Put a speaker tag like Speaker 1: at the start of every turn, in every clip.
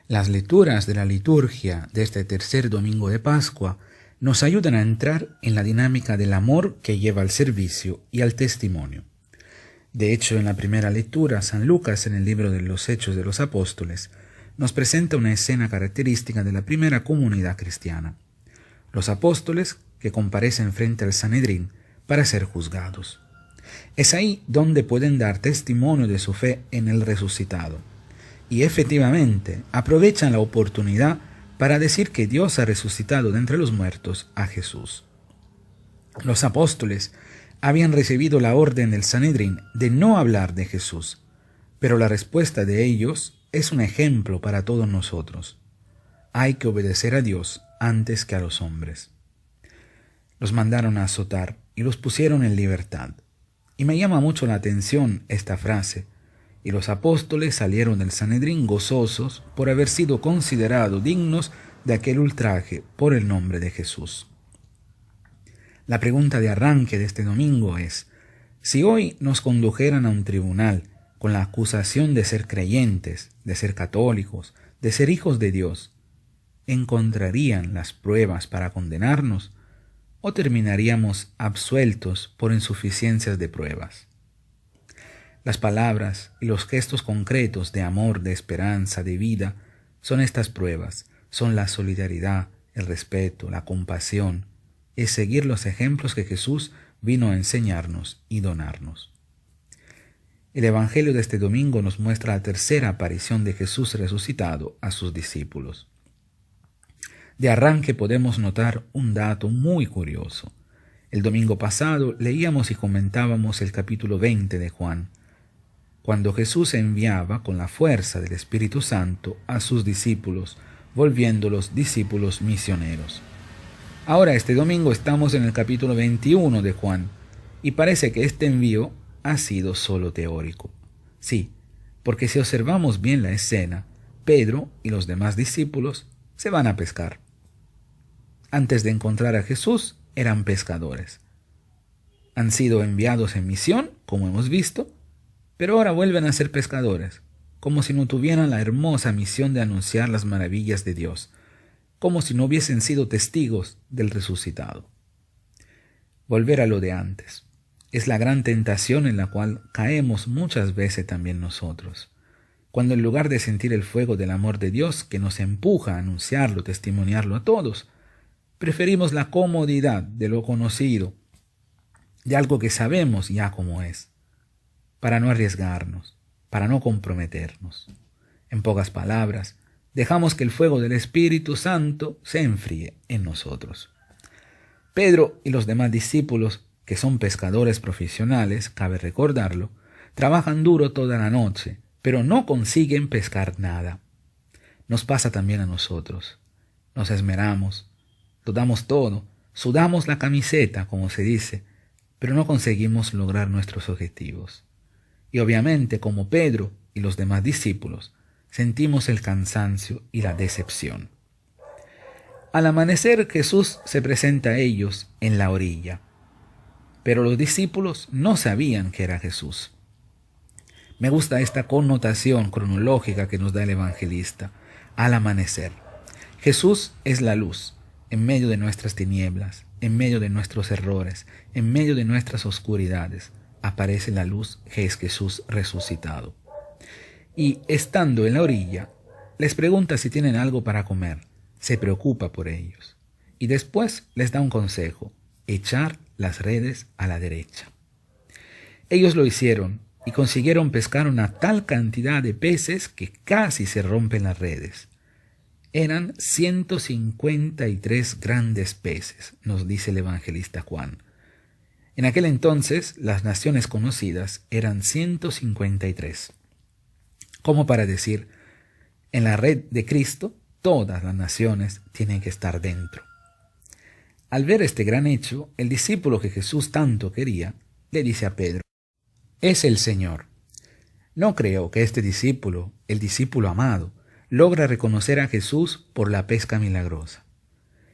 Speaker 1: Las lecturas de la liturgia de este tercer domingo de Pascua nos ayudan a entrar en la dinámica del amor que lleva al servicio y al testimonio. De hecho, en la primera lectura, San Lucas, en el libro de los Hechos de los Apóstoles, nos presenta una escena característica de la primera comunidad cristiana: los apóstoles que comparecen frente al Sanedrín para ser juzgados. Es ahí donde pueden dar testimonio de su fe en el resucitado. Y efectivamente aprovechan la oportunidad para decir que Dios ha resucitado de entre los muertos a Jesús. Los apóstoles habían recibido la orden del Sanedrín de no hablar de Jesús, pero la respuesta de ellos es un ejemplo para todos nosotros. Hay que obedecer a Dios antes que a los hombres. Los mandaron a azotar y los pusieron en libertad. Y me llama mucho la atención esta frase: y los apóstoles salieron del Sanedrín gozosos por haber sido considerados dignos de aquel ultraje por el nombre de Jesús. La pregunta de arranque de este domingo es: si hoy nos condujeran a un tribunal con la acusación de ser creyentes, de ser católicos, de ser hijos de Dios, ¿encontrarían las pruebas para condenarnos o terminaríamos absueltos por insuficiencias de pruebas? Las palabras y los gestos concretos de amor, de esperanza, de vida son estas pruebas, son la solidaridad, el respeto, la compasión, es seguir los ejemplos que Jesús vino a enseñarnos y donarnos. El Evangelio de este domingo nos muestra la tercera aparición de Jesús resucitado a sus discípulos. De arranque podemos notar un dato muy curioso. El domingo pasado leíamos y comentábamos el capítulo 20 de Juan, cuando Jesús enviaba con la fuerza del Espíritu Santo a sus discípulos, volviéndolos discípulos misioneros. Ahora este domingo estamos en el capítulo 21 de Juan, y parece que este envío ha sido solo teórico. Sí, porque si observamos bien la escena, Pedro y los demás discípulos se van a pescar. Antes de encontrar a Jesús, eran pescadores. Han sido enviados en misión, como hemos visto, pero ahora vuelven a ser pescadores, como si no tuvieran la hermosa misión de anunciar las maravillas de Dios, como si no hubiesen sido testigos del resucitado. Volver a lo de antes es la gran tentación en la cual caemos muchas veces también nosotros, cuando en lugar de sentir el fuego del amor de Dios que nos empuja a anunciarlo, testimoniarlo a todos, preferimos la comodidad de lo conocido, de algo que sabemos ya cómo es, para no arriesgarnos, para no comprometernos. En pocas palabras, dejamos que el fuego del Espíritu Santo se enfríe en nosotros. Pedro y los demás discípulos, que son pescadores profesionales, cabe recordarlo, trabajan duro toda la noche, pero no consiguen pescar nada. Nos pasa también a nosotros. Nos esmeramos, lo damos todo, sudamos la camiseta, como se dice, pero no conseguimos lograr nuestros objetivos. Y obviamente, como Pedro y los demás discípulos, sentimos el cansancio y la decepción. Al amanecer, Jesús se presenta a ellos en la orilla, pero los discípulos no sabían que era Jesús. Me gusta esta connotación cronológica que nos da el evangelista: al amanecer. Jesús es la luz en medio de nuestras tinieblas, en medio de nuestros errores, en medio de nuestras oscuridades. Aparece la luz que es Jesús resucitado. Y estando en la orilla, les pregunta si tienen algo para comer. Se preocupa por ellos. Y después les da un consejo: echar las redes a la derecha. Ellos lo hicieron y consiguieron pescar una tal cantidad de peces que casi se rompen las redes. Eran 153 grandes peces, nos dice el evangelista Juan. En aquel entonces, las naciones conocidas eran 153. Como para decir, en la red de Cristo, todas las naciones tienen que estar dentro. Al ver este gran hecho, el discípulo que Jesús tanto quería, le dice a Pedro: «Es el Señor». No creo que este discípulo, el discípulo amado, logra reconocer a Jesús por la pesca milagrosa.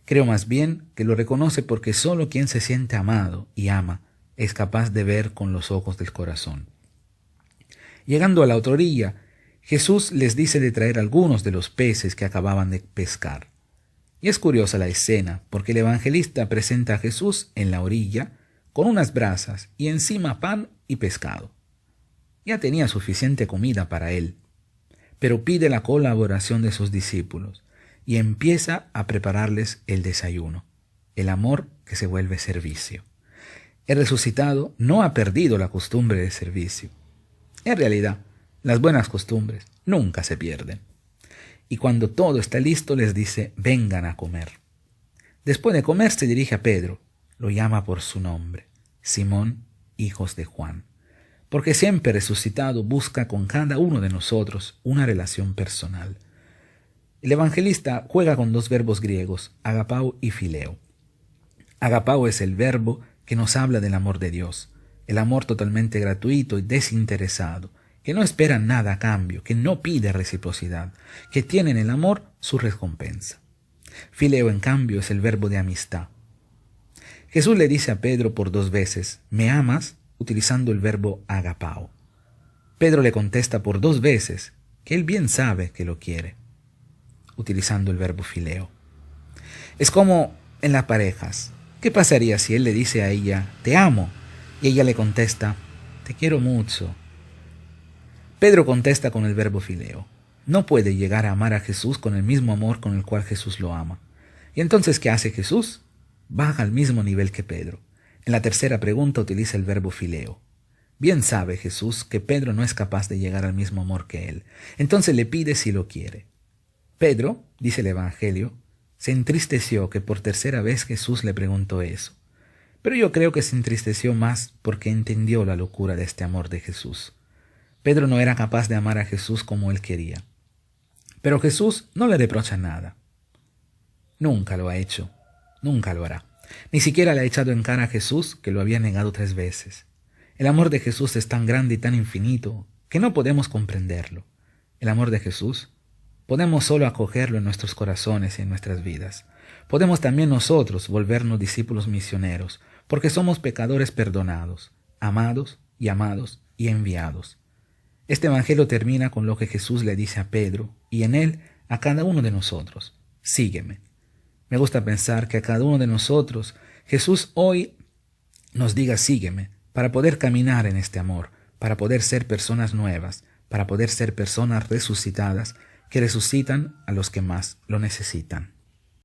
Speaker 1: Creo más bien que lo reconoce porque solo quien se siente amado y ama es capaz de ver con los ojos del corazón. Llegando a la otra orilla, Jesús les dice de traer algunos de los peces que acababan de pescar. Y es curiosa la escena, porque el evangelista presenta a Jesús en la orilla, con unas brasas y encima pan y pescado. Ya tenía suficiente comida para él, pero pide la colaboración de sus discípulos y empieza a prepararles el desayuno, el amor que se vuelve servicio. El resucitado no ha perdido la costumbre de servicio. En realidad, las buenas costumbres nunca se pierden. Y cuando todo está listo les dice, vengan a comer. Después de comer se dirige a Pedro, lo llama por su nombre, Simón, hijos de Juan, porque siempre resucitado busca con cada uno de nosotros una relación personal. El evangelista juega con dos verbos griegos, agapao y fileo. Agapao es el verbo que nos habla del amor de Dios, el amor totalmente gratuito y desinteresado, que no espera nada a cambio, que no pide reciprocidad, que tiene en el amor su recompensa. Fileo, en cambio, es el verbo de amistad. Jesús le dice a Pedro por 2 veces, ¿me amas?, utilizando el verbo agapao. Pedro le contesta por 2 veces que él bien sabe que lo quiere, utilizando el verbo fileo. Es como en las parejas. ¿Qué pasaría si él le dice a ella, te amo? Y ella le contesta, te quiero mucho. Pedro contesta con el verbo fileo. No puede llegar a amar a Jesús con el mismo amor con el cual Jesús lo ama. ¿Y entonces qué hace Jesús? Baja al mismo nivel que Pedro. En la tercera pregunta utiliza el verbo fileo. Bien sabe Jesús que Pedro no es capaz de llegar al mismo amor que él. Entonces le pide si lo quiere. Pedro, dice el Evangelio, se entristeció que por 3ª vez Jesús le preguntó eso. Pero yo creo que se entristeció más porque entendió la locura de este amor de Jesús. Pedro no era capaz de amar a Jesús como él quería. Pero Jesús no le reprocha nada. Nunca lo ha hecho, nunca lo hará. Ni siquiera le ha echado en cara a Jesús que lo había negado 3 veces. El amor de Jesús es tan grande y tan infinito que no podemos comprenderlo. El amor de Jesús podemos solo acogerlo en nuestros corazones y en nuestras vidas. Podemos también nosotros volvernos discípulos misioneros, porque somos pecadores perdonados, amados y amados y enviados. Este evangelio termina con lo que Jesús le dice a Pedro y en él a cada uno de nosotros. Sígueme. Me gusta pensar que a cada uno de nosotros Jesús hoy nos diga sígueme para poder caminar en este amor, para poder ser personas nuevas, para poder ser personas resucitadas que resucitan a los que más lo necesitan.